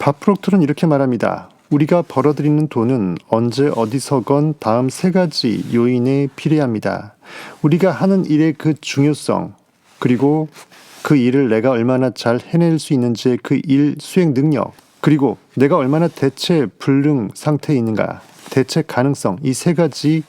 밥 프록토는 이렇게 말합니다. 우리가 벌어들이는 돈은 언제 어디서건 다음 세 가지 요인에 비례합니다. 우리가 하는 일의 그 중요성, 그리고 그 일을 내가 얼마나 잘 해낼 수 있는지의 그 일 수행 능력, 그리고 내가 얼마나 대체 불능 상태에 있는가, 대체 가능성, 이 세 가지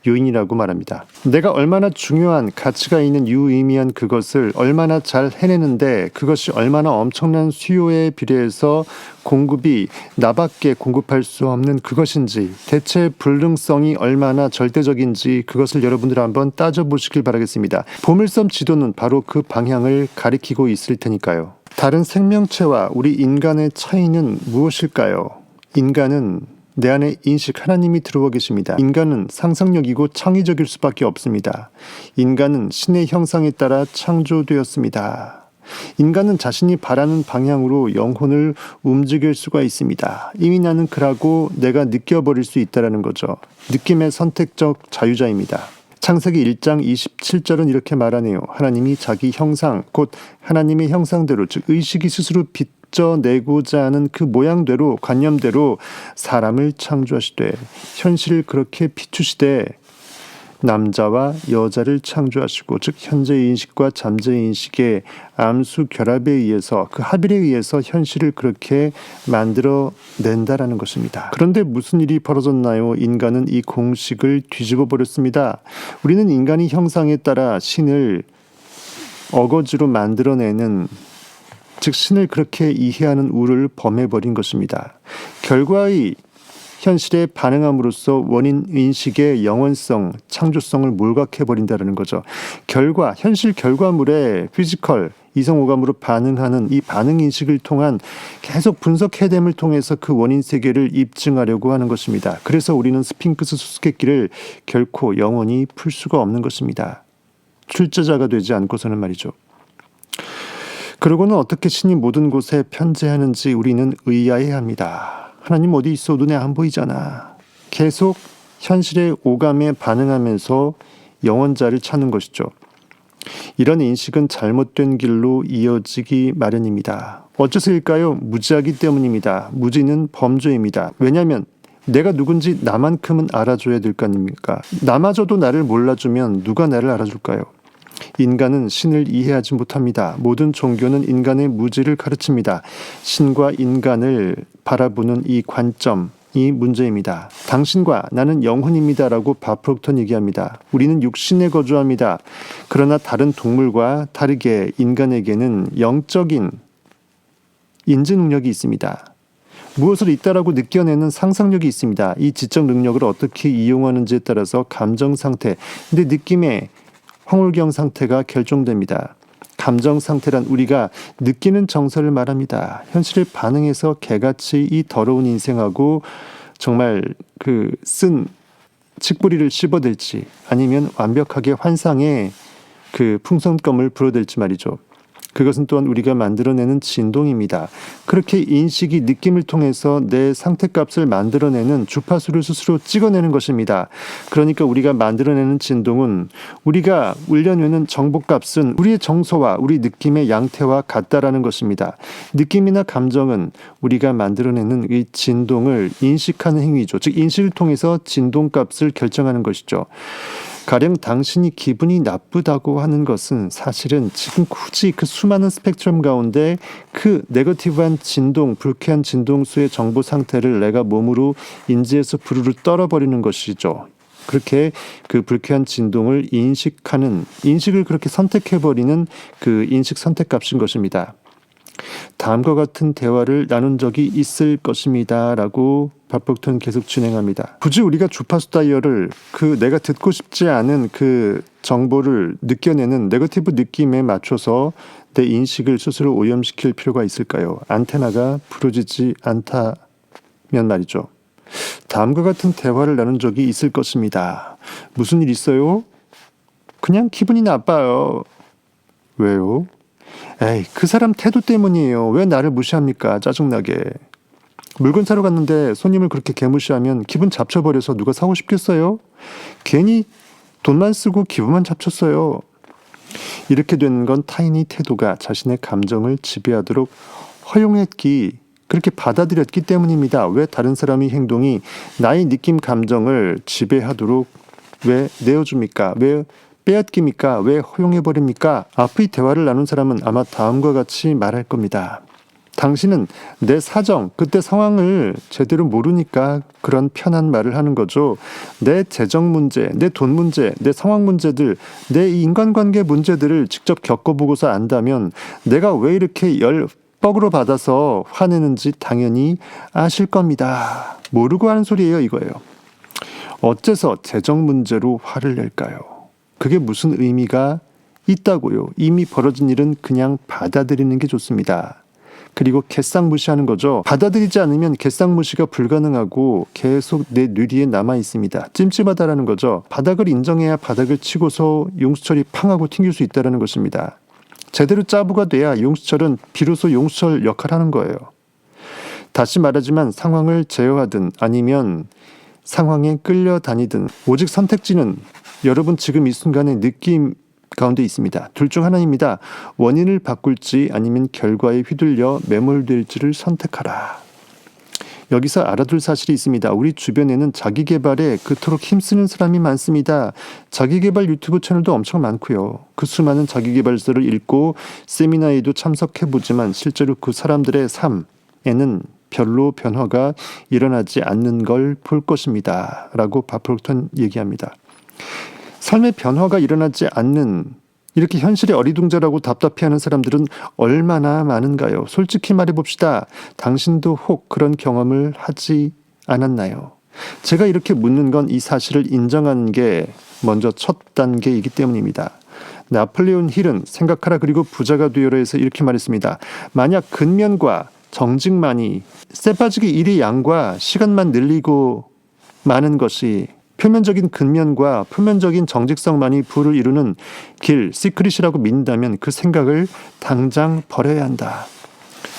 요인이라고 말합니다. 내가 얼마나 중요한 가치가 있는 유의미한 그것을 얼마나 잘 해내는데 그것이 얼마나 엄청난 수요에 비례해서 공급이 나밖에 공급할 수 없는 그것인지, 대체 불능성이 얼마나 절대적인지 그것을 여러분들 한번 따져보시길 바라겠습니다. 보물섬 지도는 바로 그 방향을 가리키고 있을 테니까요. 다른 생명체와 우리 인간의 차이는 무엇일까요? 인간은 내 안에 인식, 하나님이 들어와 계십니다. 인간은 상상력이고 창의적일 수밖에 없습니다. 인간은 신의 형상에 따라 창조되었습니다. 인간은 자신이 바라는 방향으로 영혼을 움직일 수가 있습니다. 이미 나는 그라고 내가 느껴버릴 수 있다는 거죠. 느낌의 선택적 자유자입니다. 창세기 1장 27절은 이렇게 말하네요. 하나님이 자기 형상, 곧 하나님의 형상대로, 즉 의식이 스스로 빚어내고자 하는 그 모양대로, 관념대로 사람을 창조하시되 현실을 그렇게 비추시되 남자와 여자를 창조하시고, 즉 현재의 인식과 잠재의 인식의 암수 결합에 의해서, 그 합일에 의해서 현실을 그렇게 만들어낸다라는 것입니다. 그런데 무슨 일이 벌어졌나요? 인간은 이 공식을 뒤집어 버렸습니다. 우리는 인간의 형상에 따라 신을 어거지로 만들어내는, 즉 신을 그렇게 이해하는 우를 범해버린 것입니다. 결과의 현실에 반응함으로써 원인 인식의 영원성, 창조성을 몰각해버린다는 거죠. 현실 결과물에 피지컬, 이성오감으로 반응하는 이 반응 인식을 통한 계속 분석 해됨을 통해서 그 원인 세계를 입증하려고 하는 것입니다. 그래서 우리는 스핑크스 수수께끼를 결코 영원히 풀 수가 없는 것입니다. 출제자가 되지 않고서는 말이죠. 그러고는 어떻게 신이 모든 곳에 편재하는지 우리는 의아해합니다. 하나님 어디 있어? 눈에 안 보이잖아. 계속 현실의 오감에 반응하면서 영원자를 찾는 것이죠. 이런 인식은 잘못된 길로 이어지기 마련입니다. 어째서일까요? 무지하기 때문입니다. 무지는 범죄입니다. 왜냐하면 내가 누군지 나만큼은 알아줘야 될 거 아닙니까? 나마저도 나를 몰라주면 누가 나를 알아줄까요? 인간은 신을 이해하지 못합니다. 모든 종교는 인간의 무지를 가르칩니다. 신과 인간을 바라보는 이 관점이 문제입니다. 당신과 나는 영혼입니다라고 밥 프록토는 얘기합니다. 우리는 육신에 거주합니다. 그러나 다른 동물과 다르게 인간에게는 영적인 인지 능력이 있습니다. 무엇을 있다라고 느껴내는 상상력이 있습니다. 이 지적 능력을 어떻게 이용하는지에 따라서 감정 상태, 근데 느낌의 황홀경 상태가 결정됩니다. 감정 상태란 우리가 느끼는 정서를 말합니다. 현실에 반응해서 개같이 이 더러운 인생하고 정말 그 쓴 칡뿌리를 씹어댈지, 아니면 완벽하게 환상의 그 풍선껌을 불어댈지 말이죠. 그것은 또한 우리가 만들어내는 진동입니다. 그렇게 인식이 느낌을 통해서 내 상태값을 만들어내는 주파수를 스스로 찍어내는 것입니다. 그러니까 우리가 만들어내는 진동은, 우리가 울려내는 정보값은 우리의 정서와 우리 느낌의 양태와 같다라는 것입니다. 느낌이나 감정은 우리가 만들어내는 이 진동을 인식하는 행위죠. 즉 인식을 통해서 진동값을 결정하는 것이죠. 가령 당신이 기분이 나쁘다고 하는 것은 사실은 지금 굳이 그 수많은 스펙트럼 가운데 그 네거티브한 진동, 불쾌한 진동수의 정보 상태를 내가 몸으로 인지해서 부르르 떨어버리는 것이죠. 그렇게 그 불쾌한 진동을 인식을 그렇게 선택해버리는 그 인식 선택값인 것입니다. 다음과 같은 대화를 나눈 적이 있을 것입니다 라고 밥 프록토는 계속 진행합니다. 굳이 우리가 주파수 다이얼을 그 내가 듣고 싶지 않은 그 정보를 느껴내는 네거티브 느낌에 맞춰서 내 인식을 스스로 오염시킬 필요가 있을까요? 안테나가 부러지지 않다면 말이죠. 다음과 같은 대화를 나눈 적이 있을 것입니다. 무슨 일 있어요? 그냥 기분이 나빠요. 왜요? 에이, 그 사람 태도 때문이에요. 왜 나를 무시합니까? 짜증나게. 물건 사러 갔는데 손님을 그렇게 개무시하면 기분 잡쳐버려서 누가 사고 싶겠어요? 괜히 돈만 쓰고 기분만 잡쳤어요. 이렇게 되는 건 타인의 태도가 자신의 감정을 지배하도록 허용했기 그렇게 받아들였기 때문입니다. 왜 다른 사람의 행동이 나의 느낌 감정을 지배하도록 왜 내어줍니까? 왜 빼앗깁니까? 왜 허용해버립니까? 앞의 대화를 나눈 사람은 아마 다음과 같이 말할 겁니다. 당신은 내 사정, 그때 상황을 제대로 모르니까 그런 편한 말을 하는 거죠. 내 재정 문제, 내 돈 문제, 내 상황 문제들, 내 인간관계 문제들을 직접 겪어보고서 안다면 내가 왜 이렇게 뻑으로 받아서 화내는지 당연히 아실 겁니다. 모르고 하는 소리예요, 이거예요. 어째서 재정 문제로 화를 낼까요? 그게 무슨 의미가 있다고요? 이미 벌어진 일은 그냥 받아들이는 게 좋습니다. 그리고 갯상무시하는 거죠. 받아들이지 않으면 갯상무시가 불가능하고 계속 내 뇌리에 남아 있습니다. 찜찜하다라는 거죠. 바닥을 인정해야 바닥을 치고서 용수철이 팡하고 튕길 수 있다는 것입니다. 제대로 짜부가 돼야 용수철은 비로소 용수철 역할을 하는 거예요. 다시 말하지만 상황을 제어하든 아니면 상황에 끌려다니든 오직 선택지는 여러분 지금 이 순간의 느낌 가운데 있습니다. 둘 중 하나입니다. 원인을 바꿀지 아니면 결과에 휘둘려 매몰될지를 선택하라. 여기서 알아둘 사실이 있습니다. 우리 주변에는 자기개발에 그토록 힘쓰는 사람이 많습니다. 자기개발 유튜브 채널도 엄청 많고요. 그 수많은 자기개발서를 읽고 세미나에도 참석해보지만 실제로 그 사람들의 삶에는 별로 변화가 일어나지 않는 걸 볼 것입니다. 라고 바프록턴 얘기합니다. 삶의 변화가 일어나지 않는 이렇게 현실에 어리둥절하고 답답해하는 사람들은 얼마나 많은가요? 솔직히 말해봅시다. 당신도 혹 그런 경험을 하지 않았나요? 제가 이렇게 묻는 건 이 사실을 인정하는 게 먼저 첫 단계이기 때문입니다. 나폴레온 힐은 생각하라 그리고 부자가 되어라에서 이렇게 말했습니다. 만약 근면과 정직만이 쇠빠지기 일의 양과 시간만 늘리고 마는 것이 표면적인 근면과 표면적인 정직성만이 부를 이루는 길, 시크릿이라고 믿는다면 그 생각을 당장 버려야 한다.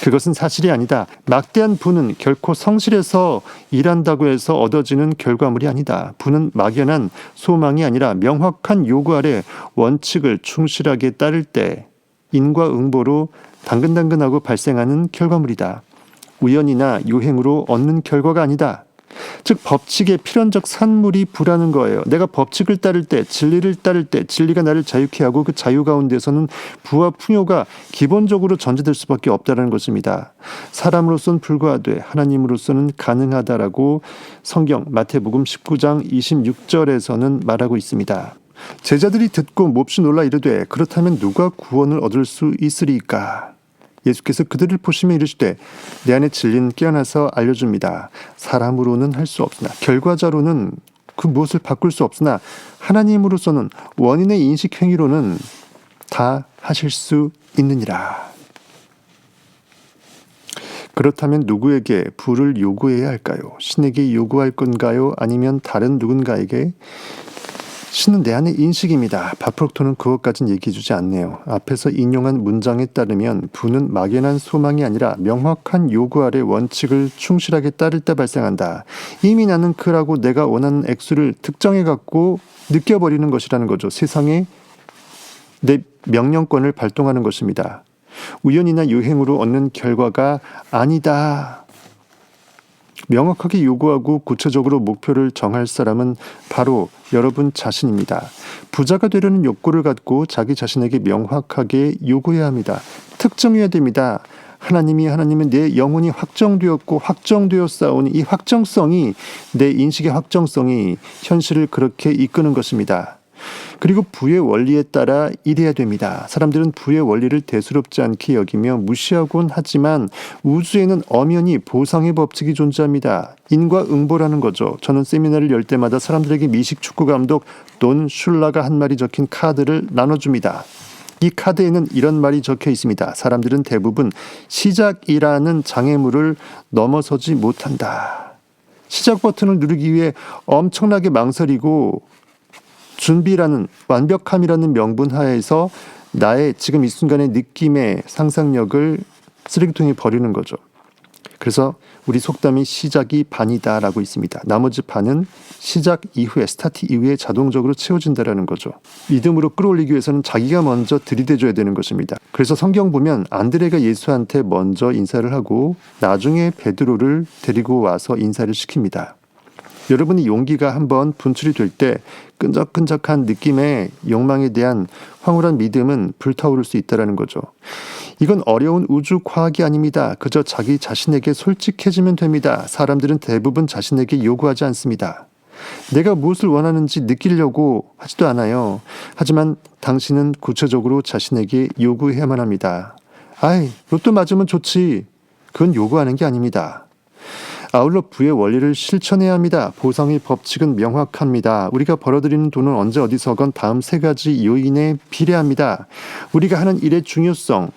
그것은 사실이 아니다. 막대한 부는 결코 성실해서 일한다고 해서 얻어지는 결과물이 아니다. 부는 막연한 소망이 아니라 명확한 요구 아래 원칙을 충실하게 따를 때 인과응보로 당근당근하고 발생하는 결과물이다. 우연이나 요행으로 얻는 결과가 아니다. 즉 법칙의 필연적 산물이 부라는 거예요. 내가 법칙을 따를 때, 진리를 따를 때 진리가 나를 자유케 하고 그 자유 가운데서는 부와 풍요가 기본적으로 전제될 수밖에 없다는 것입니다. 사람으로서는 불가하되 하나님으로서는 가능하다라고 성경 마태복음 19장 26절에서는 말하고 있습니다. 제자들이 듣고 몹시 놀라 이르되 그렇다면 누가 구원을 얻을 수 있으리까? 예수께서 그들을 보시며 이르시되 내 안에 진리는 깨어나서 알려줍니다. 사람으로는 할 수 없으나 결과자로는 그 무엇을 바꿀 수 없으나 하나님으로서는 원인의 인식 행위로는 다 하실 수 있느니라. 그렇다면 누구에게 부를 요구해야 할까요? 신에게 요구할 건가요? 아니면 다른 누군가에게? 신은 내 안의 인식입니다. 바프록토는 그것까진 얘기해주지 않네요. 앞에서 인용한 문장에 따르면 부는 막연한 소망이 아니라 명확한 요구 아래 원칙을 충실하게 따를 때 발생한다. 이미 나는 그라고 내가 원하는 액수를 특정해갖고 느껴버리는 것이라는 거죠. 세상에 내 명령권을 발동하는 것입니다. 우연이나 유행으로 얻는 결과가 아니다. 명확하게 요구하고 구체적으로 목표를 정할 사람은 바로 여러분 자신입니다. 부자가 되려는 욕구를 갖고 자기 자신에게 명확하게 요구해야 합니다. 특정해야 됩니다. 하나님은 내 영혼이 확정되었고 확정되었사오니 이 확정성이 내 인식의 확정성이 현실을 그렇게 이끄는 것입니다. 그리고 부의 원리에 따라 일해야 됩니다. 사람들은 부의 원리를 대수롭지 않게 여기며 무시하곤 하지만 우주에는 엄연히 보상의 법칙이 존재합니다. 인과응보라는 거죠. 저는 세미나를 열 때마다 사람들에게 미식 축구 감독 돈 슐라가 한 말이 적힌 카드를 나눠줍니다. 이 카드에는 이런 말이 적혀 있습니다. 사람들은 대부분 시작이라는 장애물을 넘어서지 못한다. 시작 버튼을 누르기 위해 엄청나게 망설이고 준비라는 완벽함이라는 명분 하에서 나의 지금 이 순간의 느낌의 상상력을 쓰레기통에 버리는 거죠. 그래서 우리 속담이 시작이 반이다라고 있습니다. 나머지 반은 시작 이후에, 스타트 이후에 자동적으로 채워진다라는 거죠. 믿음으로 끌어올리기 위해서는 자기가 먼저 들이대줘야 되는 것입니다. 그래서 성경 보면 안드레가 예수한테 먼저 인사를 하고 나중에 베드로를 데리고 와서 인사를 시킵니다. 여러분이 용기가 한번 분출이 될 때 끈적끈적한 느낌의 욕망에 대한 황홀한 믿음은 불타오를 수 있다는 거죠. 이건 어려운 우주 과학이 아닙니다. 그저 자기 자신에게 솔직해지면 됩니다. 사람들은 대부분 자신에게 요구하지 않습니다. 내가 무엇을 원하는지 느끼려고 하지도 않아요. 하지만 당신은 구체적으로 자신에게 요구해야만 합니다. 아이, 로또 맞으면 좋지. 그건 요구하는 게 아닙니다. 아울러 부의 원리를 실천해야 합니다. 보상의 법칙은 명확합니다. 우리가 벌어들이는 돈은 언제 어디서건 다음 세 가지 요인에 비례합니다. 우리가 하는 일의 중요성,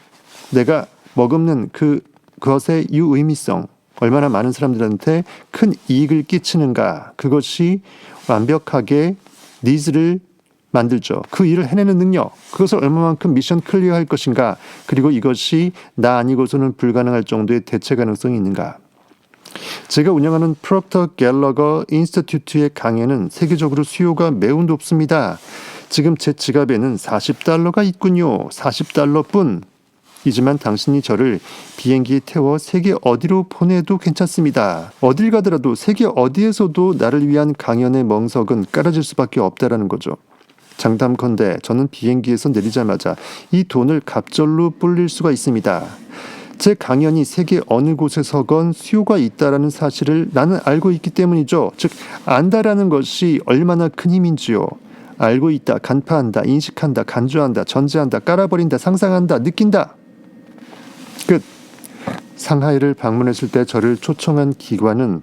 내가 머금는 그것의 유의미성, 얼마나 많은 사람들한테 큰 이익을 끼치는가, 그것이 완벽하게 니즈를 만들죠. 그 일을 해내는 능력, 그것을 얼마만큼 미션 클리어할 것인가, 그리고 이것이 나 아니고서는 불가능할 정도의 대체 가능성이 있는가. 제가 운영하는 프록터 갤러거 인스티튜트의 강연은 세계적으로 수요가 매우 높습니다. 지금 제 지갑에는 $40가 있군요. $40뿐. 이지만 당신이 저를 비행기에 태워 세계 어디로 보내도 괜찮습니다. 어딜 가더라도 세계 어디에서도 나를 위한 강연의 멍석은 깔아질 수밖에 없다라는 거죠. 장담컨대 저는 비행기에서 내리자마자 이 돈을 갑절로 불릴 수가 있습니다. 제 강연이 세계 어느 곳에서건 수요가 있다라는 사실을 나는 알고 있기 때문이죠. 즉 안다라는 것이 얼마나 큰 힘인지요. 알고 있다, 간파한다, 인식한다, 간주한다, 전제한다, 깔아버린다, 상상한다, 느낀다. 끝. 상하이를 방문했을 때 저를 초청한 기관은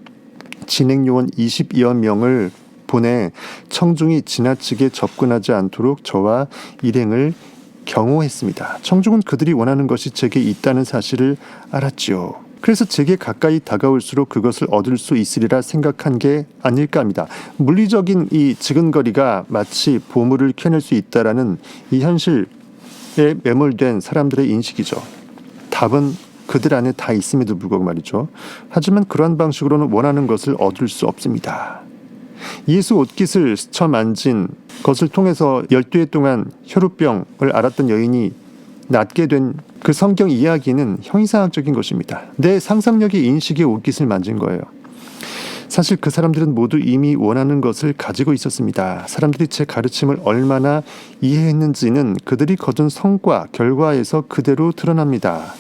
진행요원 20여 명을 보내 청중이 지나치게 접근하지 않도록 저와 일행을 경호했습니다. 청중은 그들이 원하는 것이 제게 있다는 사실을 알았지요. 그래서 제게 가까이 다가올수록 그것을 얻을 수 있으리라 생각한 게 아닐까 합니다. 물리적인 이 지근거리가 마치 보물을 캐낼 수 있다라는 이 현실에 매몰된 사람들의 인식이죠. 답은 그들 안에 다 있음에도 불구하고 말이죠. 하지만 그러한 방식으로는 원하는 것을 얻을 수 없습니다. 예수 옷깃을 스쳐 만진 것을 통해서 12해 동안 혈우병을 앓았던 여인이 낫게 된 그 성경 이야기는 형이상학적인 것입니다. 내 상상력의 인식의 옷깃을 만진 거예요. 사실 그 사람들은 모두 이미 원하는 것을 가지고 있었습니다. 사람들이 제 가르침을 얼마나 이해했는지는 그들이 거둔 성과, 결과에서 그대로 드러납니다.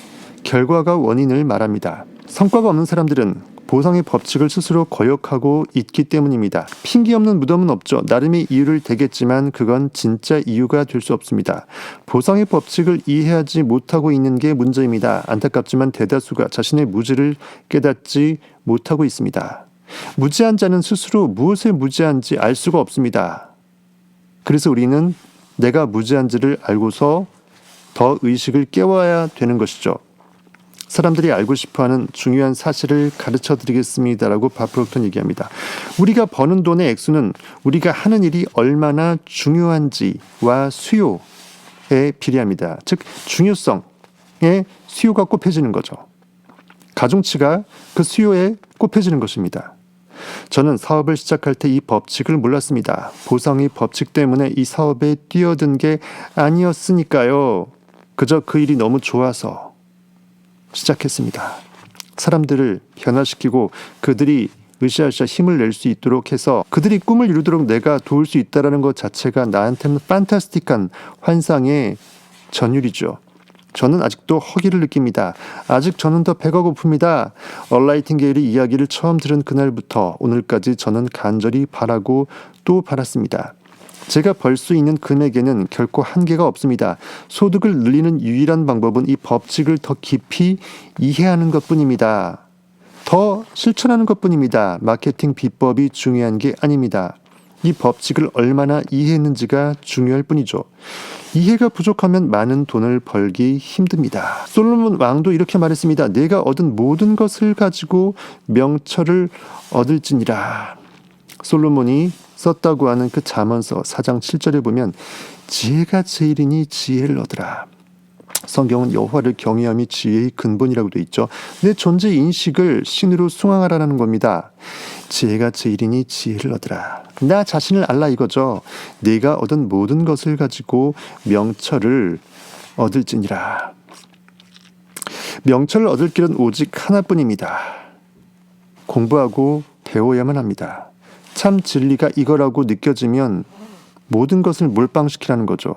결과가 원인을 말합니다. 성과가 없는 사람들은 보상의 법칙을 스스로 거역하고 있기 때문입니다. 핑계 없는 무덤은 없죠. 나름의 이유를 대겠지만 그건 진짜 이유가 될 수 없습니다. 보상의 법칙을 이해하지 못하고 있는 게 문제입니다. 안타깝지만 대다수가 자신의 무지를 깨닫지 못하고 있습니다. 무지한 자는 스스로 무엇에 무지한지 알 수가 없습니다. 그래서 우리는 내가 무지한지를 알고서 더 의식을 깨워야 되는 것이죠. 사람들이 알고 싶어하는 중요한 사실을 가르쳐드리겠습니다라고 바프록턴 얘기합니다. 우리가 버는 돈의 액수는 우리가 하는 일이 얼마나 중요한지와 수요에 비례합니다. 즉 중요성에 수요가 꼽혀지는 거죠. 가중치가 그 수요에 꼽혀지는 것입니다. 저는 사업을 시작할 때 이 법칙을 몰랐습니다. 보상의 법칙 때문에 이 사업에 뛰어든 게 아니었으니까요. 그저 그 일이 너무 좋아서 시작했습니다. 사람들을 변화시키고 그들이 으쌰으쌰 힘을 낼 수 있도록 해서 그들이 꿈을 이루도록 내가 도울 수 있다는 것 자체가 나한테는 판타스틱한 환상의 전율이죠. 저는 아직도 허기를 느낍니다. 아직 저는 더 배가 고픕니다. 얼라이팅게일의 이야기를 처음 들은 그날부터 오늘까지 저는 간절히 바라고 또 바랐습니다. 제가 벌 수 있는 금액에는 결코 한계가 없습니다. 소득을 늘리는 유일한 방법은 이 법칙을 더 깊이 이해하는 것뿐입니다. 더 실천하는 것뿐입니다. 마케팅 비법이 중요한 게 아닙니다. 이 법칙을 얼마나 이해했는지가 중요할 뿐이죠. 이해가 부족하면 많은 돈을 벌기 힘듭니다. 솔로몬 왕도 이렇게 말했습니다. 내가 얻은 모든 것을 가지고 명철을 얻을지니라. 솔로몬이 썼다고 하는 그 잠언서 4장 7절에 보면 지혜가 제일이니 지혜를 얻으라. 성경은 여호와를 경외함이 지혜의 근본이라고 돼 있죠. 내 존재 인식을 신으로 숭앙하라는 겁니다. 지혜가 제일이니 지혜를 얻으라. 나 자신을 알라 이거죠. 내가 얻은 모든 것을 가지고 명철을 얻을지니라. 명철을 얻을 길은 오직 하나뿐입니다. 공부하고 배워야만 합니다. 참 진리가 이거라고 느껴지면 모든 것을 몰빵시키라는 거죠.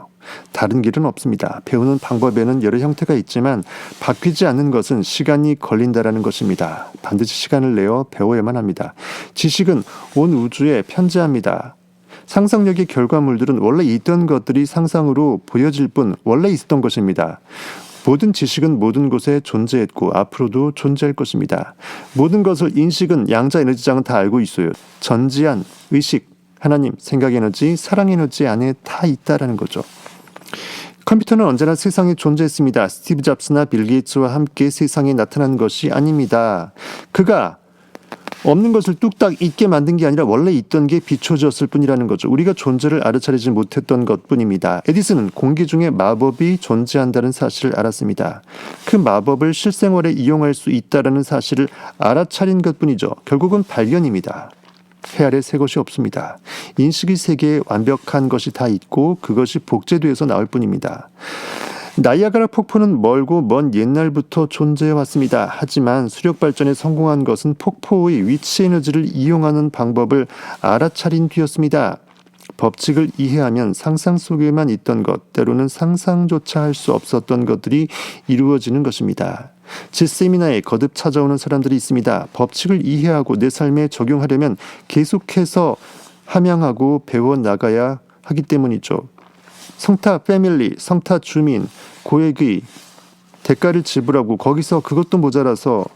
다른 길은 없습니다. 배우는 방법에는 여러 형태가 있지만 바뀌지 않는 것은 시간이 걸린다라는 것입니다. 반드시 시간을 내어 배워야만 합니다. 지식은 온 우주에 편재합니다. 상상력의 결과물들은 원래 있던 것들이 상상으로 보여질 뿐 원래 있었던 것입니다. 모든 지식은 모든 곳에 존재했고 앞으로도 존재할 것입니다. 모든 것을 인식은 양자 에너지장은 다 알고 있어요. 전지한 의식, 하나님, 생각 에너지, 사랑 에너지 안에 다 있다라는 거죠. 컴퓨터는 언제나 세상에 존재했습니다. 스티브 잡스나 빌 게이츠와 함께 세상에 나타난 것이 아닙니다. 그가 없는 것을 뚝딱 있게 만든 게 아니라 원래 있던 게 비춰졌을 뿐이라는 거죠. 우리가 존재를 알아차리지 못했던 것뿐입니다. 에디슨은 공기 중에 마법이 존재한다는 사실을 알았습니다. 그 마법을 실생활에 이용할 수 있다는 사실을 알아차린 것뿐이죠. 결국은 발견입니다. 해 아래 새 것이 없습니다. 인식의 세계에 완벽한 것이 다 있고 그것이 복제돼서 나올 뿐입니다. 나이아가라 폭포는 멀고 먼 옛날부터 존재해 왔습니다. 하지만 수력 발전에 성공한 것은 폭포의 위치 에너지를 이용하는 방법을 알아차린 뒤였습니다. 법칙을 이해하면 상상 속에만 있던 것, 때로는 상상조차 할 수 없었던 것들이 이루어지는 것입니다. 제 세미나에 거듭 찾아오는 사람들이 있습니다. 법칙을 이해하고 내 삶에 적용하려면 계속해서 함양하고 배워나가야 하기 때문이죠. 성타 패밀리, 성타 주민, 고액의 대가를 지불하고 거기서 그것도 모자라서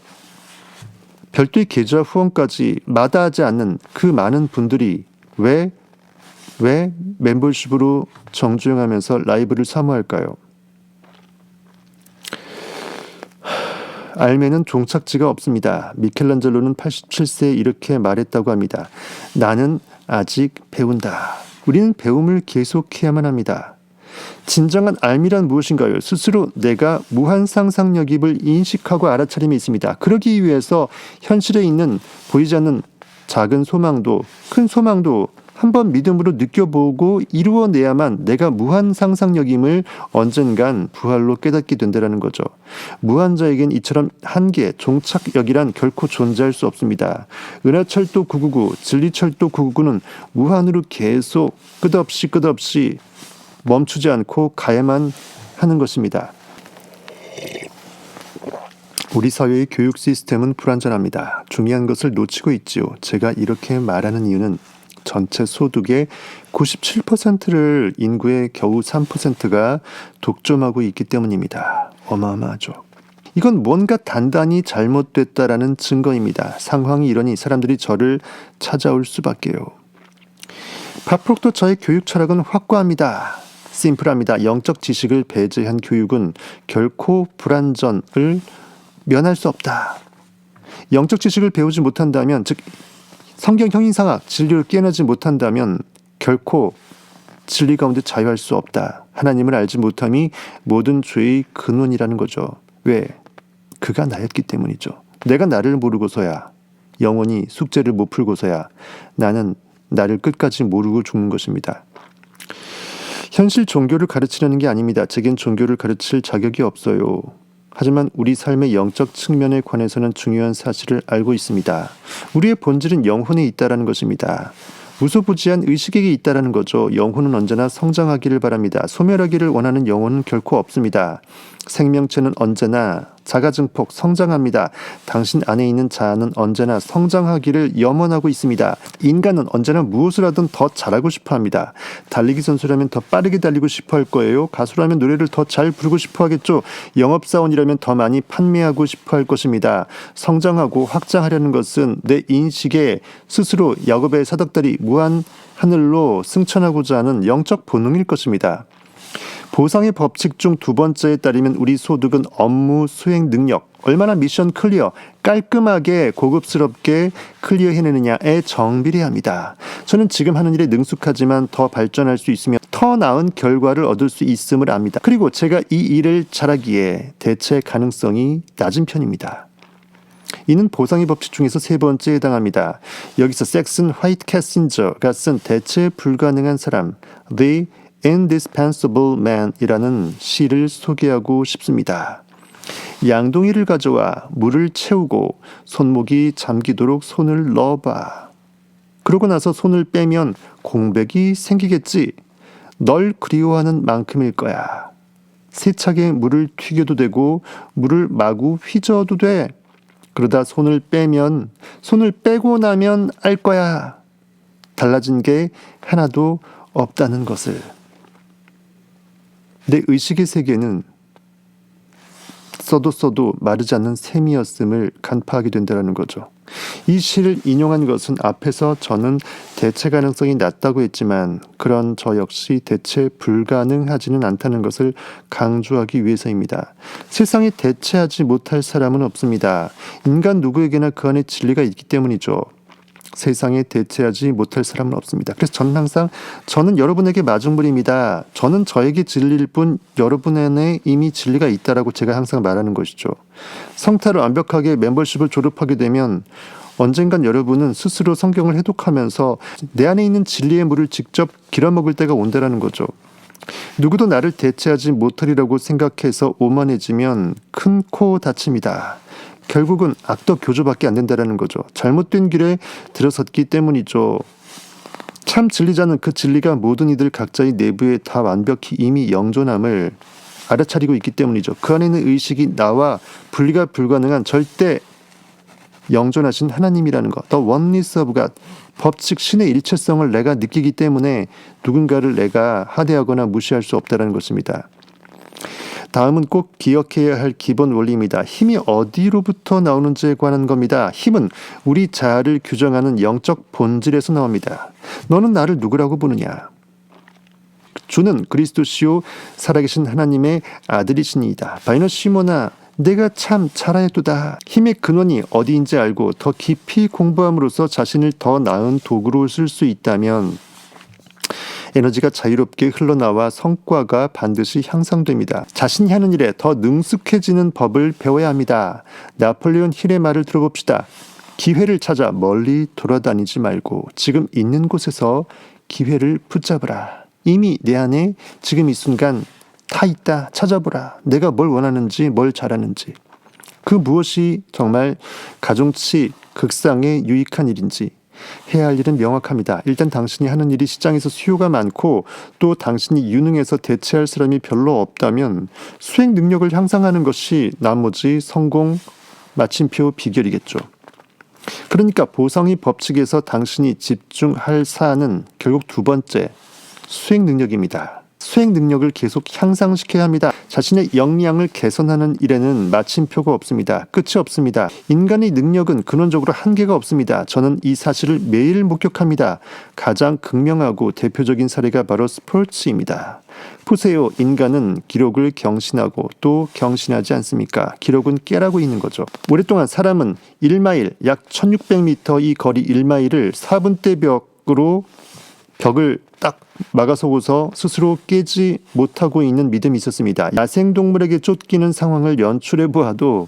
별도의 계좌 후원까지 마다하지 않는 그 많은 분들이 왜 멤버십으로 정주행하면서 라이브를 사모할까요? 알매는 종착지가 없습니다. 미켈란젤로는 87세에 이렇게 말했다고 합니다. 나는 아직 배운다. 우리는 배움을 계속해야만 합니다. 진정한 알미란 무엇인가요? 스스로 내가 무한 상상력임을 인식하고 알아차림이 있습니다. 그러기 위해서 현실에 있는 보이지 않는 작은 소망도 큰 소망도 한번 믿음으로 느껴보고 이루어내야만 내가 무한 상상력임을 언젠간 부활로 깨닫게 된다는 거죠. 무한자에겐 이처럼 한계, 종착역이란 결코 존재할 수 없습니다. 은하철도 999, 진리철도 999는 무한으로 계속 끝없이 멈추지 않고 가야만 하는 것입니다. 우리 사회의 교육 시스템은 불완전합니다. 중요한 것을 놓치고 있지요. 제가 이렇게 말하는 이유는 전체 소득의 97%를 인구의 겨우 3%가 독점하고 있기 때문입니다. 어마어마하죠. 이건 뭔가 단단히 잘못됐다라는 증거입니다. 상황이 이러니 사람들이 저를 찾아올 수밖에요. 파프록도 저의 교육 철학은 확고합니다. 심플합니다. 영적 지식을 배제한 교육은 결코 불완전을 면할 수 없다. 영적 지식을 배우지 못한다면, 즉 성경 형인상학 진리를 깨어나지 못한다면 결코 진리 가운데 자유할 수 없다. 하나님을 알지 못함이 모든 죄의 근원이라는 거죠. 왜? 그가 나였기 때문이죠. 내가 나를 모르고서야, 영원히 숙제를 못 풀고서야 나는 나를 끝까지 모르고 죽는 것입니다. 현실 종교를 가르치려는 게 아닙니다. 제겐 종교를 가르칠 자격이 없어요. 하지만 우리 삶의 영적 측면에 관해서는 중요한 사실을 알고 있습니다. 우리의 본질은 영혼에 있다라는 것입니다. 무소부지한 의식에게 있다라는 거죠. 영혼은 언제나 성장하기를 바랍니다. 소멸하기를 원하는 영혼은 결코 없습니다. 생명체는 언제나 자가증폭 성장합니다. 당신 안에 있는 자아는 언제나 성장하기를 염원하고 있습니다. 인간은 언제나 무엇을 하든 더 잘하고 싶어합니다. 달리기 선수라면 더 빠르게 달리고 싶어할 거예요. 가수라면 노래를 더 잘 부르고 싶어하겠죠. 영업사원이라면 더 많이 판매하고 싶어할 것입니다. 성장하고 확장하려는 것은 내 인식에 스스로 야곱의 사닥다리 무한 하늘로 승천하고자 하는 영적 본능일 것입니다. 보상의 법칙 중 두 번째에 따르면 우리 소득은 업무 수행 능력, 얼마나 미션 클리어, 깔끔하게 고급스럽게 클리어해내느냐에 정비례합니다. 저는 지금 하는 일에 능숙하지만 더 발전할 수 있으며 더 나은 결과를 얻을 수 있음을 압니다. 그리고 제가 이 일을 잘하기에 대체 가능성이 낮은 편입니다. 이는 보상의 법칙 중에서 세 번째에 해당합니다. 여기서 섹슨 화이트 캐신저가 쓴 대체 불가능한 사람, The Indispensable Man이라는 시를 소개하고 싶습니다. 양동이를 가져와 물을 채우고 손목이 잠기도록 손을 넣어봐. 그러고 나서 손을 빼면 공백이 생기겠지. 널 그리워하는 만큼일 거야. 세차게 물을 튀겨도 되고 물을 마구 휘저어도 돼. 그러다 손을 빼고 나면 알 거야. 달라진 게 하나도 없다는 것을. 내 의식의 세계는 써도 마르지 않는 셈이었음을 간파하게 된다는 거죠. 이 시를 인용한 것은 앞에서 저는 대체 가능성이 낮다고 했지만 그런 저 역시 대체 불가능하지는 않다는 것을 강조하기 위해서입니다. 세상에 대체하지 못할 사람은 없습니다. 인간 누구에게나 그 안에 진리가 있기 때문이죠. 세상에 대체하지 못할 사람은 없습니다. 그래서 저는 여러분에게 마중물입니다. 저는 저에게 진리일 뿐 여러분 안에 이미 진리가 있다라고 제가 항상 말하는 것이죠. 성타를 완벽하게 멤버십을 졸업하게 되면 언젠간 여러분은 스스로 성경을 해독하면서 내 안에 있는 진리의 물을 직접 길어먹을 때가 온다라는 거죠. 누구도 나를 대체하지 못하리라고 생각해서 오만해지면 큰 코 다칩니다. 결국은 악덕 교조밖에 안 된다는 거죠. 잘못된 길에 들어섰기 때문이죠. 참 진리자는 그 진리가 모든 이들 각자의 내부에 다 완벽히 이미 영존함을 알아차리고 있기 때문이죠. 그 안에 있는 의식이 나와 분리가 불가능한 절대 영존하신 하나님이라는 것. The oneness of God. 법칙 신의 일체성을 내가 느끼기 때문에 누군가를 내가 하대하거나 무시할 수 없다는 것입니다. 다음은 꼭 기억해야 할 기본 원리입니다. 힘이 어디로부터 나오는지에 관한 겁니다. 힘은 우리 자아를 규정하는 영적 본질에서 나옵니다. 너는 나를 누구라고 보느냐? 주는 그리스도시요 살아계신 하나님의 아들이시니이다. 바이너 시모나 내가 참 잘하였도다. 힘의 근원이 어디인지 알고 더 깊이 공부함으로써 자신을 더 나은 도구로 쓸 수 있다면 에너지가 자유롭게 흘러나와 성과가 반드시 향상됩니다. 자신이 하는 일에 더 능숙해지는 법을 배워야 합니다. 나폴레온 힐의 말을 들어봅시다. 기회를 찾아 멀리 돌아다니지 말고 지금 있는 곳에서 기회를 붙잡으라. 이미 내 안에 지금 이 순간 다 있다. 찾아보라. 내가 뭘 원하는지 뭘 잘하는지. 그 무엇이 정말 가중치 극상에 유익한 일인지 해야 할 일은 명확합니다. 일단 당신이 하는 일이 시장에서 수요가 많고 또 당신이 유능해서 대체할 사람이 별로 없다면 수행 능력을 향상하는 것이 나머지 성공 마침표 비결이겠죠. 그러니까 보상의 법칙에서 당신이 집중할 사안은 결국 두 번째, 수행 능력입니다. 수행 능력을 계속 향상시켜야 합니다. 자신의 역량을 개선하는 일에는 마침표가 없습니다. 끝이 없습니다. 인간의 능력은 근원적으로 한계가 없습니다. 저는 이 사실을 매일 목격합니다. 가장 극명하고 대표적인 사례가 바로 스포츠입니다. 보세요. 인간은 기록을 경신하고 또 경신하지 않습니까? 기록은 깨라고 있는 거죠. 오랫동안 사람은 1마일, 약 1600m 이 거리 1마일을 4분대 벽을 딱 막아서고서 스스로 깨지 못하고 있는 믿음이 있었습니다. 야생동물에게 쫓기는 상황을 연출해 보아도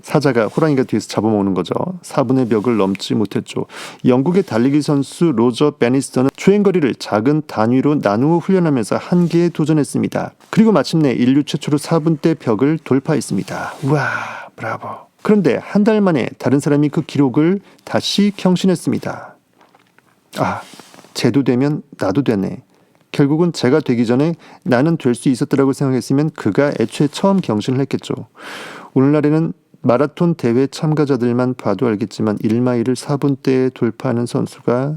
사자가 호랑이가 뒤에서 잡아먹는 거죠. 4분의 벽을 넘지 못했죠. 영국의 달리기 선수 로저 베니스터는 주행거리를 작은 단위로 나누어 훈련하면서 한계에 도전했습니다. 그리고 마침내 인류 최초로 4분대 벽을 돌파했습니다. 우와, 브라보. 그런데 한 달 만에 다른 사람이 그 기록을 다시 경신했습니다. 쟤도 되면 나도 되네. 결국은 제가 되기 전에 나는 될 수 있었더라고 생각했으면 그가 애초에 처음 경신을 했겠죠. 오늘날에는 마라톤 대회 참가자들만 봐도 알겠지만 1마일을 4분대에 돌파하는 선수가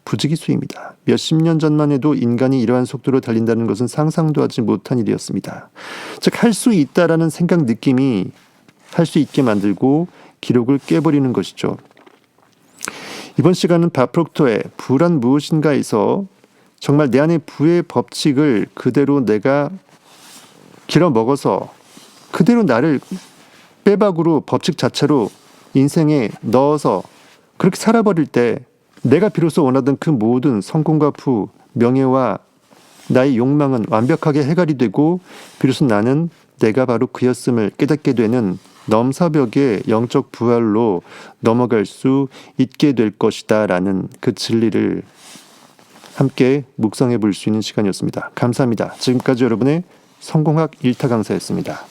부지기수입니다. 몇십 년 전만 해도 인간이 이러한 속도로 달린다는 것은 상상도 하지 못한 일이었습니다. 즉, 할 수 있다라는 생각 느낌이 할 수 있게 만들고 기록을 깨버리는 것이죠. 이번 시간은 밥 프록터의 부란 무엇인가에서 정말 내 안에 부의 법칙을 그대로 내가 길어 먹어서 그대로 나를 빼박으로 법칙 자체로 인생에 넣어서 그렇게 살아버릴 때 내가 비로소 원하던 그 모든 성공과 부, 명예와 나의 욕망은 완벽하게 해결이 되고 비로소 나는 내가 바로 그였음을 깨닫게 되는 넘사벽의 영적 부활로 넘어갈 수 있게 될 것이다 라는 그 진리를 함께 묵상해 볼 수 있는 시간이었습니다. 감사합니다. 지금까지 여러분의 성공학 1타 강사였습니다.